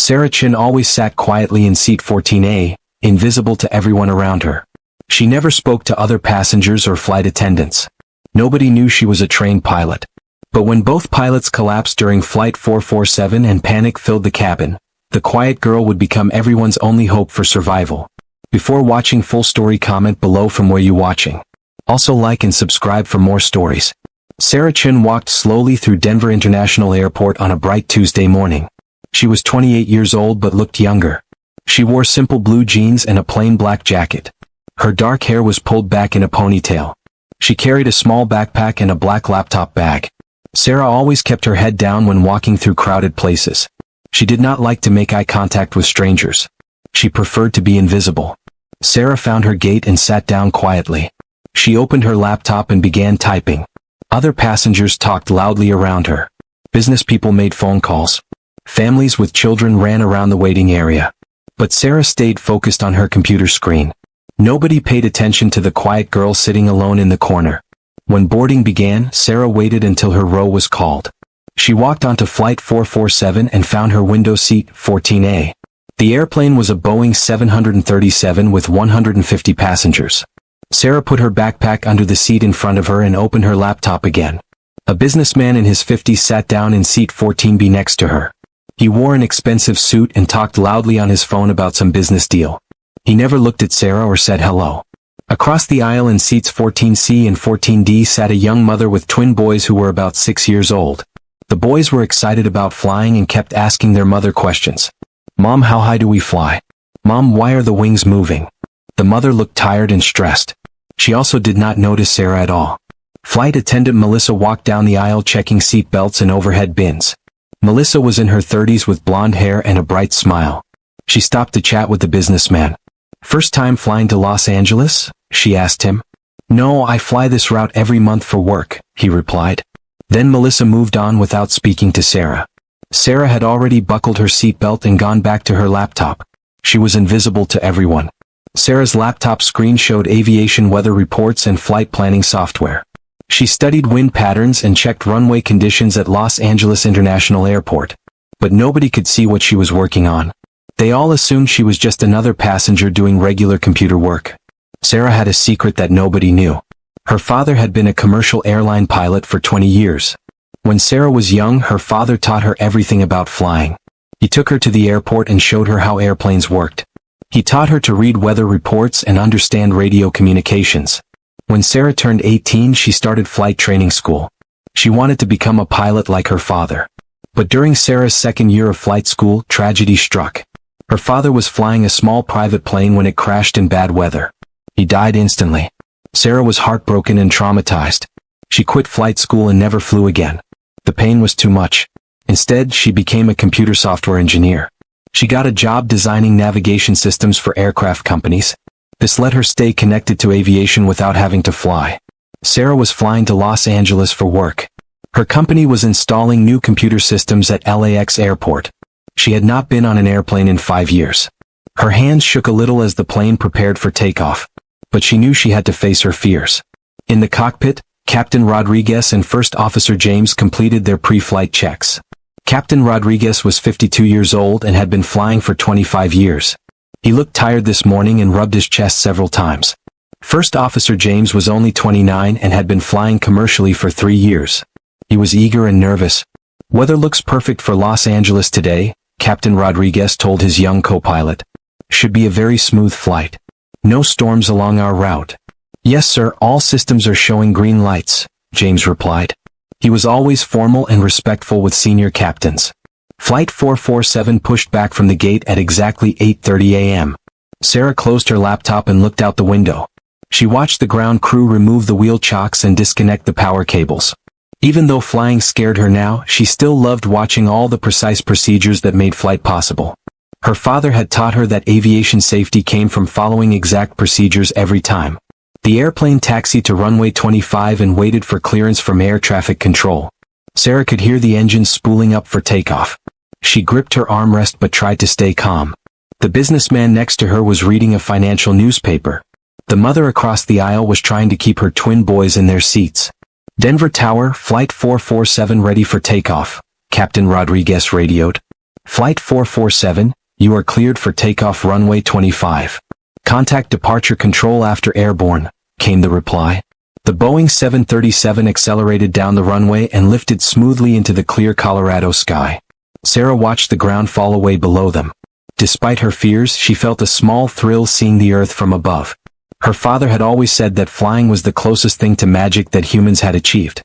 Sarah Chin always sat quietly in seat 14A, invisible to everyone around her. She never spoke to other passengers or flight attendants. Nobody knew she was a trained pilot. But when both pilots collapsed during Flight 447 and panic filled the cabin, the quiet girl would become everyone's only hope for survival. Before watching full story, comment below from where you watching. Also like and subscribe for more stories. Sarah Chin walked slowly through Denver International Airport on a bright Tuesday morning. She was 28 years old but looked younger. She wore simple blue jeans and a plain black jacket. Her dark hair was pulled back in a ponytail. She carried a small backpack and a black laptop bag. Sarah always kept her head down when walking through crowded places. She did not like to make eye contact with strangers. She preferred to be invisible. Sarah found her gate and sat down quietly. She opened her laptop and began typing. Other passengers talked loudly around her. Business people made phone calls. Families with children ran around the waiting area. But Sarah stayed focused on her computer screen. Nobody paid attention to the quiet girl sitting alone in the corner. When boarding began, Sarah waited until her row was called. She walked onto Flight 447 and found her window seat, 14A. The airplane was a Boeing 737 with 150 passengers. Sarah put her backpack under the seat in front of her and opened her laptop again. A businessman in his 50s sat down in seat 14B next to her. He wore an expensive suit and talked loudly on his phone about some business deal. He never looked at Sarah or said hello. Across the aisle in seats 14C and 14D sat a young mother with twin boys who were about 6 years old. The boys were excited about flying and kept asking their mother questions. "Mom, how high do we fly? Mom, why are the wings moving?" The mother looked tired and stressed. She also did not notice Sarah at all. Flight attendant Melissa walked down the aisle checking seat belts and overhead bins. Melissa was in her 30s with blonde hair and a bright smile. She stopped to chat with the businessman. "First time flying to Los Angeles?" she asked him. "No, I fly this route every month for work," he replied. Then Melissa moved on without speaking to Sarah. Sarah had already buckled her seatbelt and gone back to her laptop. She was invisible to everyone. Sarah's laptop screen showed aviation weather reports and flight planning software. She studied wind patterns and checked runway conditions at Los Angeles International Airport. But nobody could see what she was working on. They all assumed she was just another passenger doing regular computer work. Sarah had a secret that nobody knew. Her father had been a commercial airline pilot for 20 years. When Sarah was young, her father taught her everything about flying. He took her to the airport and showed her how airplanes worked. He taught her to read weather reports and understand radio communications. When Sarah turned 18, she started flight training school. She wanted to become a pilot like her father. But during Sarah's second year of flight school, tragedy struck. Her father was flying a small private plane when it crashed in bad weather. He died instantly. Sarah was heartbroken and traumatized. She quit flight school and never flew again. The pain was too much. Instead, she became a computer software engineer. She got a job designing navigation systems for aircraft companies. This let her stay connected to aviation without having to fly. Sarah was flying to Los Angeles for work. Her company was installing new computer systems at LAX airport. She had not been on an airplane in 5 years. Her hands shook a little as the plane prepared for takeoff. But she knew she had to face her fears. In the cockpit, Captain Rodriguez and First Officer James completed their pre-flight checks. Captain Rodriguez was 52 years old and had been flying for 25 years. He looked tired this morning and rubbed his chest several times. First Officer James was only 29 and had been flying commercially for 3 years. He was eager and nervous. "Weather looks perfect for Los Angeles today," Captain Rodriguez told his young co-pilot. "Should be a very smooth flight. No storms along our route." "Yes, sir, all systems are showing green lights," James replied. He was always formal and respectful with senior captains. Flight 447 pushed back from the gate at exactly 8:30 a.m. Sarah closed her laptop and looked out the window. She watched the ground crew remove the wheel chocks and disconnect the power cables. Even though flying scared her now, she still loved watching all the precise procedures that made flight possible. Her father had taught her that aviation safety came from following exact procedures every time. The airplane taxied to runway 25 and waited for clearance from air traffic control. Sarah could hear the engines spooling up for takeoff. She gripped her armrest but tried to stay calm. The businessman next to her was reading a financial newspaper. The mother across the aisle was trying to keep her twin boys in their seats. "Denver Tower, Flight 447 ready for takeoff," Captain Rodriguez radioed. Flight 447, you are cleared for takeoff runway 25. Contact departure control after airborne, came the reply. The Boeing 737 accelerated down the runway and lifted smoothly into the clear Colorado sky. Sarah watched the ground fall away below them. Despite her fears, she felt a small thrill seeing the earth from above. Her father had always said that flying was the closest thing to magic that humans had achieved.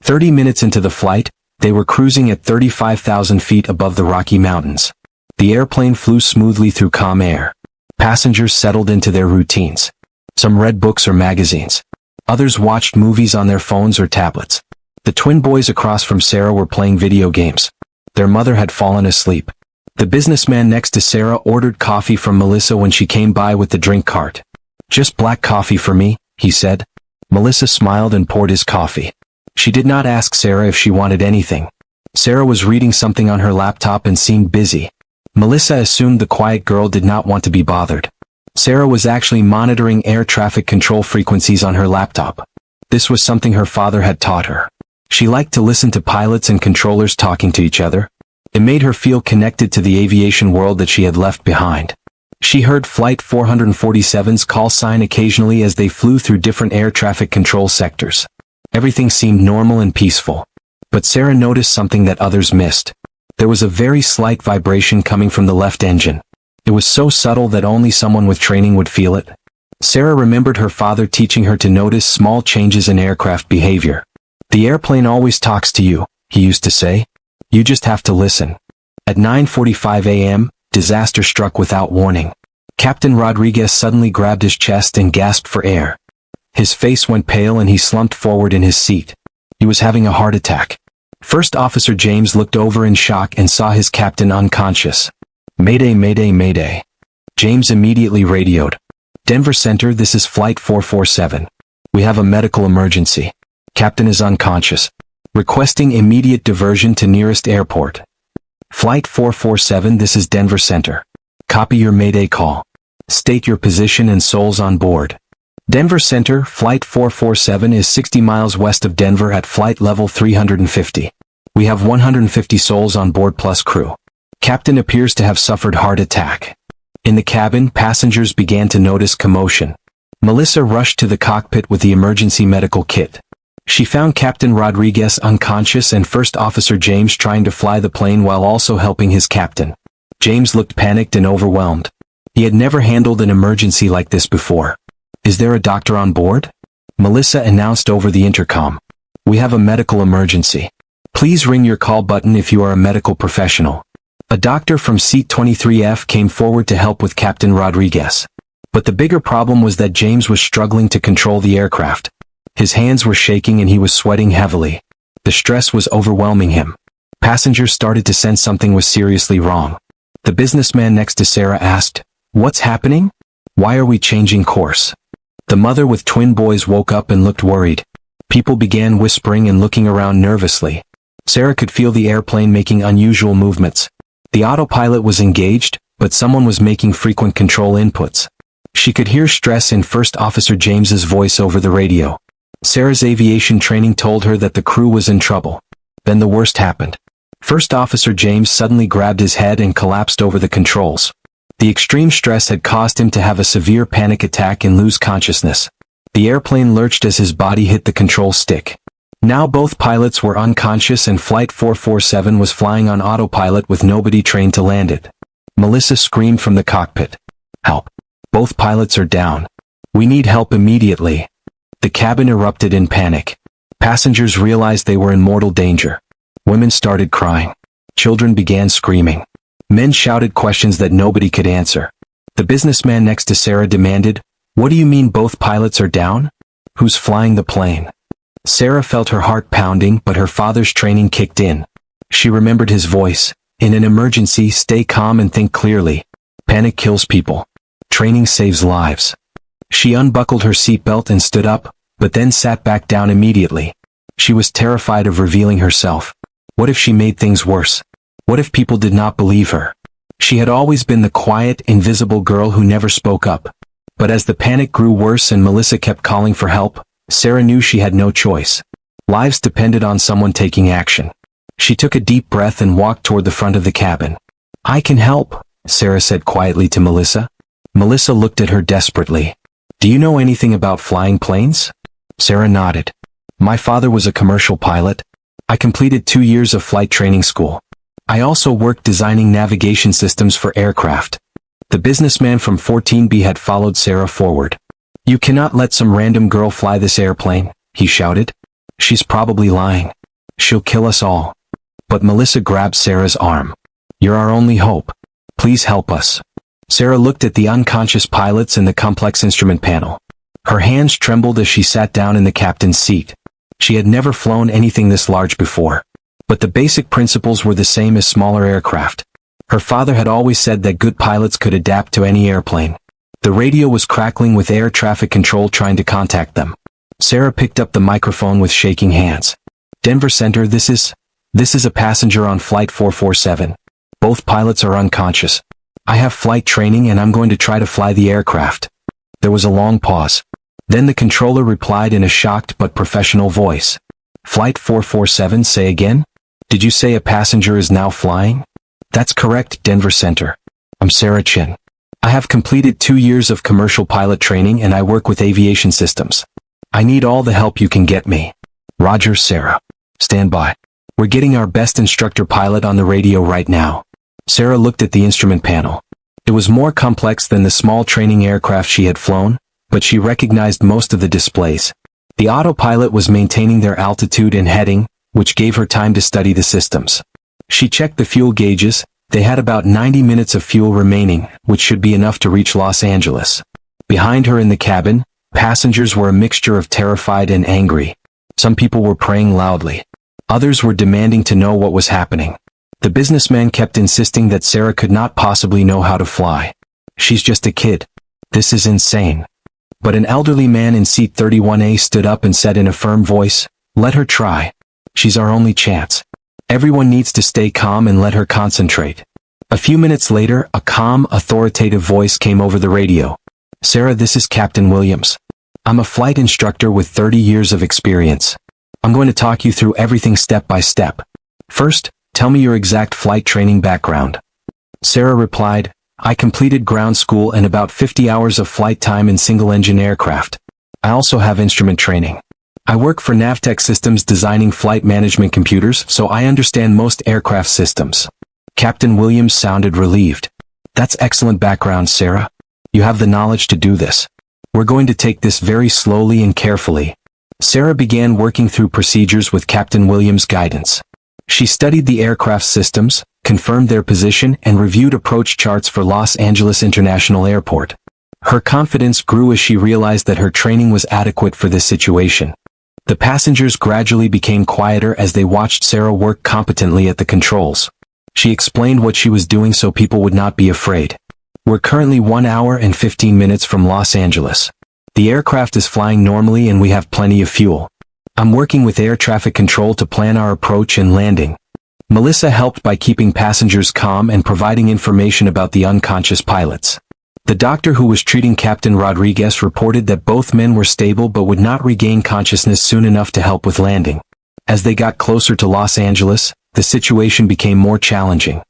30 minutes into the flight, they were cruising at 35,000 feet above the Rocky Mountains. The airplane flew smoothly through calm air. Passengers settled into their routines. Some read books or magazines. Others watched movies on their phones or tablets. The twin boys across from Sarah were playing video games. Their mother had fallen asleep. The businessman next to Sarah ordered coffee from Melissa when she came by with the drink cart. "Just black coffee for me," he said. Melissa smiled and poured his coffee. She did not ask Sarah if she wanted anything. Sarah was reading something on her laptop and seemed busy. Melissa assumed the quiet girl did not want to be bothered. Sarah was actually monitoring air traffic control frequencies on her laptop. This was something her father had taught her. She liked to listen to pilots and controllers talking to each other. It made her feel connected to the aviation world that she had left behind. She heard Flight 447's call sign occasionally as they flew through different air traffic control sectors. Everything seemed normal and peaceful. But Sarah noticed something that others missed. There was a very slight vibration coming from the left engine. It was so subtle that only someone with training would feel it. Sarah remembered her father teaching her to notice small changes in aircraft behavior. "The airplane always talks to you," he used to say. "You just have to listen." At 9:45 a.m., disaster struck without warning. Captain Rodriguez suddenly grabbed his chest and gasped for air. His face went pale and he slumped forward in his seat. He was having a heart attack. First Officer James looked over in shock and saw his captain unconscious. "Mayday, mayday, mayday." James immediately radioed. "Denver Center, this is Flight 447. We have a medical emergency. Captain is unconscious. Requesting immediate diversion to nearest airport." "Flight 447, this is Denver Center. Copy your Mayday call. State your position and souls on board." "Denver Center, Flight 447 is 60 miles west of Denver at flight level 350. We have 150 souls on board plus crew. Captain appears to have suffered heart attack." In the cabin, passengers began to notice commotion. Melissa rushed to the cockpit with the emergency medical kit. She found Captain Rodriguez unconscious and First Officer James trying to fly the plane while also helping his captain. James looked panicked and overwhelmed. He had never handled an emergency like this before. "Is there a doctor on board?" Melissa announced over the intercom. "We have a medical emergency. Please ring your call button if you are a medical professional." A doctor from seat 23F came forward to help with Captain Rodriguez. But the bigger problem was that James was struggling to control the aircraft. His hands were shaking and he was sweating heavily. The stress was overwhelming him. Passengers started to sense something was seriously wrong. The businessman next to Sarah asked, "What's happening? Why are we changing course?" The mother with twin boys woke up and looked worried. People began whispering and looking around nervously. Sarah could feel the airplane making unusual movements. The autopilot was engaged, but someone was making frequent control inputs. She could hear stress in First Officer James's voice over the radio. Sarah's aviation training told her that the crew was in trouble. Then the worst happened. First Officer James suddenly grabbed his head and collapsed over the controls. The extreme stress had caused him to have a severe panic attack and lose consciousness. The airplane lurched as his body hit the control stick. Now both pilots were unconscious and Flight 447 was flying on autopilot with nobody trained to land it. Melissa screamed from the cockpit. "Help! Both pilots are down. We need help immediately." The cabin erupted in panic. Passengers realized they were in mortal danger. Women started crying. Children began screaming. Men shouted questions that nobody could answer. The businessman next to Sarah demanded, "What do you mean both pilots are down? Who's flying the plane?" Sarah felt her heart pounding, but her father's training kicked in. She remembered his voice. "In an emergency, stay calm and think clearly. Panic kills people. Training saves lives." She unbuckled her seatbelt and stood up, but then sat back down immediately. She was terrified of revealing herself. What if she made things worse? What if people did not believe her? She had always been the quiet, invisible girl who never spoke up. But as the panic grew worse and Melissa kept calling for help, Sarah knew she had no choice. Lives depended on someone taking action. She took a deep breath and walked toward the front of the cabin. I can help, Sarah said quietly to Melissa. Melissa looked at her desperately. Do you know anything about flying planes? Sarah nodded. My father was a commercial pilot. I completed 2 years of flight training school. I also worked designing navigation systems for aircraft. The businessman from 14B had followed Sarah forward. You cannot let some random girl fly this airplane, he shouted. She's probably lying. She'll kill us all. But Melissa grabbed Sarah's arm. You're our only hope. Please help us. Sarah looked at the unconscious pilots and the complex instrument panel. Her hands trembled as she sat down in the captain's seat. She had never flown anything this large before. But the basic principles were the same as smaller aircraft. Her father had always said that good pilots could adapt to any airplane. The radio was crackling with air traffic control trying to contact them. Sarah picked up the microphone with shaking hands. Denver Center, this is a passenger on Flight 447. Both pilots are unconscious. I have flight training and I'm going to try to fly the aircraft. There was a long pause. Then the controller replied in a shocked but professional voice. Flight 447, say again? Did you say a passenger is now flying? That's correct, Denver Center. I'm Sarah Chin. I have completed 2 years of commercial pilot training and I work with aviation systems. I need all the help you can get me. Roger, Sarah. Stand by. We're getting our best instructor pilot on the radio right now. Sarah looked at the instrument panel. It was more complex than the small training aircraft she had flown, but she recognized most of the displays. The autopilot was maintaining their altitude and heading, which gave her time to study the systems. She checked the fuel gauges. They had about 90 minutes of fuel remaining, which should be enough to reach Los Angeles. Behind her in the cabin, passengers were a mixture of terrified and angry. Some people were praying loudly. Others were demanding to know what was happening. The businessman kept insisting that Sarah could not possibly know how to fly. She's just a kid. This is insane. But an elderly man in seat 31A stood up and said in a firm voice, let her try. She's our only chance. Everyone needs to stay calm and let her concentrate. A few minutes later, a calm, authoritative voice came over the radio. Sarah, this is Captain Williams. I'm a flight instructor with 30 years of experience. I'm going to talk you through everything step by step. First, tell me your exact flight training background. Sarah replied, I completed ground school and about 50 hours of flight time in single-engine aircraft. I also have instrument training. I work for Navtech Systems designing flight management computers, so I understand most aircraft systems. Captain Williams sounded relieved. That's excellent background, Sarah. You have the knowledge to do this. We're going to take this very slowly and carefully. Sarah began working through procedures with Captain Williams' guidance. She studied the aircraft systems, confirmed their position, and reviewed approach charts for Los Angeles International Airport. Her confidence grew as she realized that her training was adequate for this situation. The passengers gradually became quieter as they watched Sarah work competently at the controls. She explained what she was doing so people would not be afraid. We're currently 1 hour and 15 minutes from Los Angeles. The aircraft is flying normally and we have plenty of fuel. I'm working with air traffic control to plan our approach and landing. Melissa helped by keeping passengers calm and providing information about the unconscious pilots. The doctor who was treating Captain Rodriguez reported that both men were stable but would not regain consciousness soon enough to help with landing. As they got closer to Los Angeles, the situation became more challenging.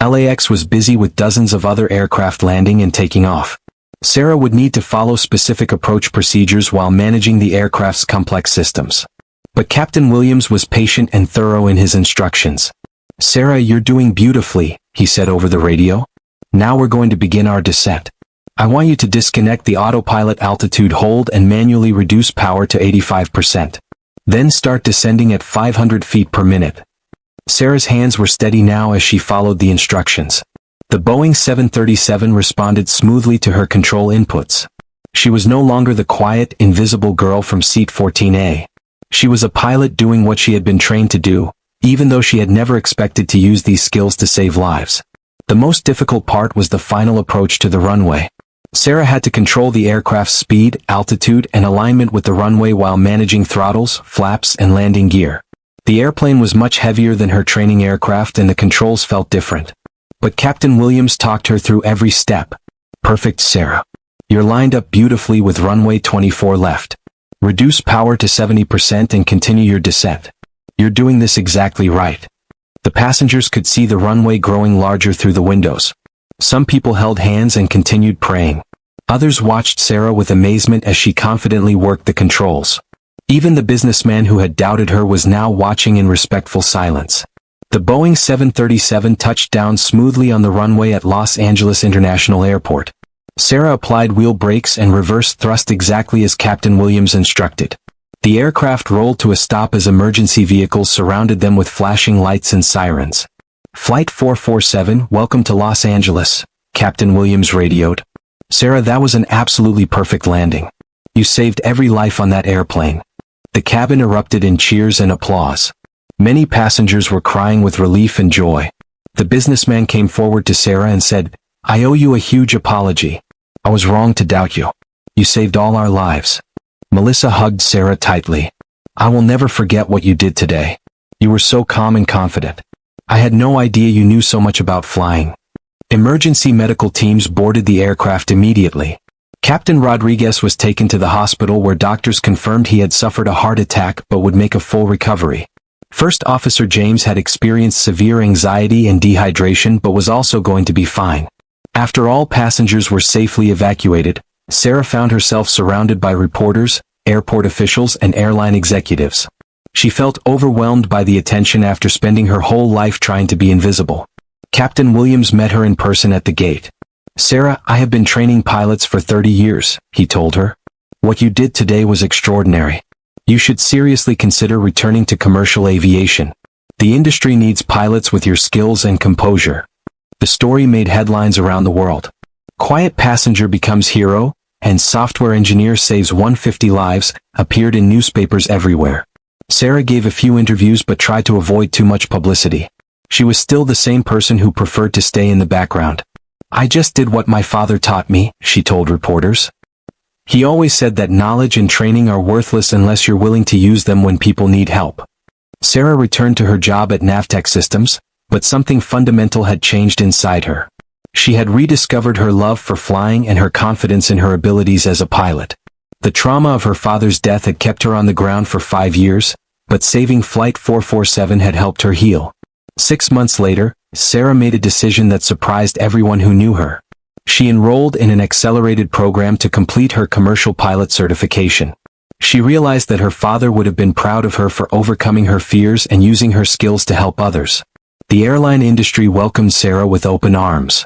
LAX was busy with dozens of other aircraft landing and taking off. Sarah would need to follow specific approach procedures while managing the aircraft's complex systems. But Captain Williams was patient and thorough in his instructions. Sarah, you're doing beautifully, he said over the radio. Now we're going to begin our descent. I want you to disconnect the autopilot altitude hold and manually reduce power to 85%. Then start descending at 500 feet per minute. Sarah's hands were steady now as she followed the instructions. The Boeing 737 responded smoothly to her control inputs. She was no longer the quiet, invisible girl from seat 14A. She was a pilot doing what she had been trained to do, even though she had never expected to use these skills to save lives. The most difficult part was the final approach to the runway. Sarah had to control the aircraft's speed, altitude, and alignment with the runway while managing throttles, flaps, and landing gear. The airplane was much heavier than her training aircraft and the controls felt different. But Captain Williams talked her through every step. Perfect, Sarah. You're lined up beautifully with runway 24 left. Reduce power to 70% and continue your descent. You're doing this exactly right. The passengers could see the runway growing larger through the windows. Some people held hands and continued praying. Others watched Sarah with amazement as she confidently worked the controls. Even the businessman who had doubted her was now watching in respectful silence. The Boeing 737 touched down smoothly on the runway at Los Angeles International Airport. Sarah applied wheel brakes and reverse thrust exactly as Captain Williams instructed. The aircraft rolled to a stop as emergency vehicles surrounded them with flashing lights and sirens. "Flight 447, welcome to Los Angeles," Captain Williams radioed. "Sarah, that was an absolutely perfect landing. You saved every life on that airplane." The cabin erupted in cheers and applause. Many passengers were crying with relief and joy. The businessman came forward to Sarah and said, "I owe you a huge apology. I was wrong to doubt you. You saved all our lives." Melissa hugged Sarah tightly. "I will never forget what you did today. You were so calm and confident. I had no idea you knew so much about flying." Emergency medical teams boarded the aircraft immediately. Captain Rodriguez was taken to the hospital where doctors confirmed he had suffered a heart attack but would make a full recovery. First Officer James had experienced severe anxiety and dehydration but was also going to be fine. After all passengers were safely evacuated, Sarah found herself surrounded by reporters, airport officials, and airline executives. She felt overwhelmed by the attention after spending her whole life trying to be invisible. Captain Williams met her in person at the gate. "Sarah, I have been training pilots for 30 years, he told her. "What you did today was extraordinary. You should seriously consider returning to commercial aviation. The industry needs pilots with your skills and composure." The story made headlines around the world. "Quiet passenger becomes hero," and "Software engineer saves 150 lives," appeared in newspapers everywhere. Sarah gave a few interviews but tried to avoid too much publicity. She was still the same person who preferred to stay in the background. "I just did what my father taught me," she told reporters. "He always said that knowledge and training are worthless unless you're willing to use them when people need help." Sarah returned to her job at Navtech Systems, but something fundamental had changed inside her. She had rediscovered her love for flying and her confidence in her abilities as a pilot. The trauma of her father's death had kept her on the ground for 5 years, but saving Flight 447 had helped her heal. 6 months later, Sarah made a decision that surprised everyone who knew her. She enrolled in an accelerated program to complete her commercial pilot certification. She realized that her father would have been proud of her for overcoming her fears and using her skills to help others. The airline industry welcomed Sarah with open arms.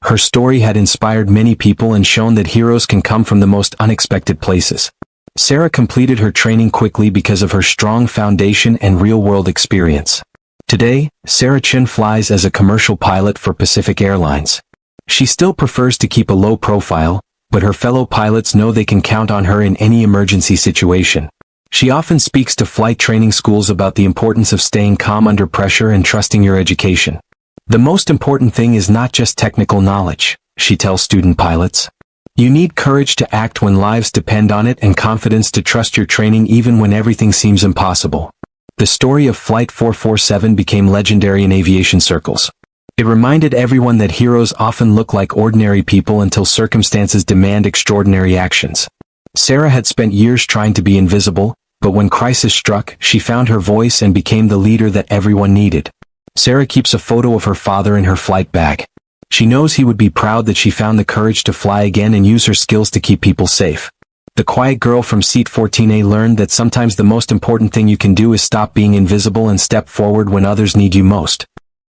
Her story had inspired many people and shown that heroes can come from the most unexpected places. Sarah completed her training quickly because of her strong foundation and real-world experience. Today, Sarah Chin flies as a commercial pilot for Pacific Airlines. She still prefers to keep a low profile, but her fellow pilots know they can count on her in any emergency situation. She often speaks to flight training schools about the importance of staying calm under pressure and trusting your education. "The most important thing is not just technical knowledge," she tells student pilots. "You need courage to act when lives depend on it and confidence to trust your training even when everything seems impossible." The story of Flight 447 became legendary in aviation circles. It reminded everyone that heroes often look like ordinary people until circumstances demand extraordinary actions. Sarah had spent years trying to be invisible, but when crisis struck, she found her voice and became the leader that everyone needed. Sarah keeps a photo of her father in her flight bag. She knows he would be proud that she found the courage to fly again and use her skills to keep people safe. The quiet girl from seat 14A learned that sometimes the most important thing you can do is stop being invisible and step forward when others need you most.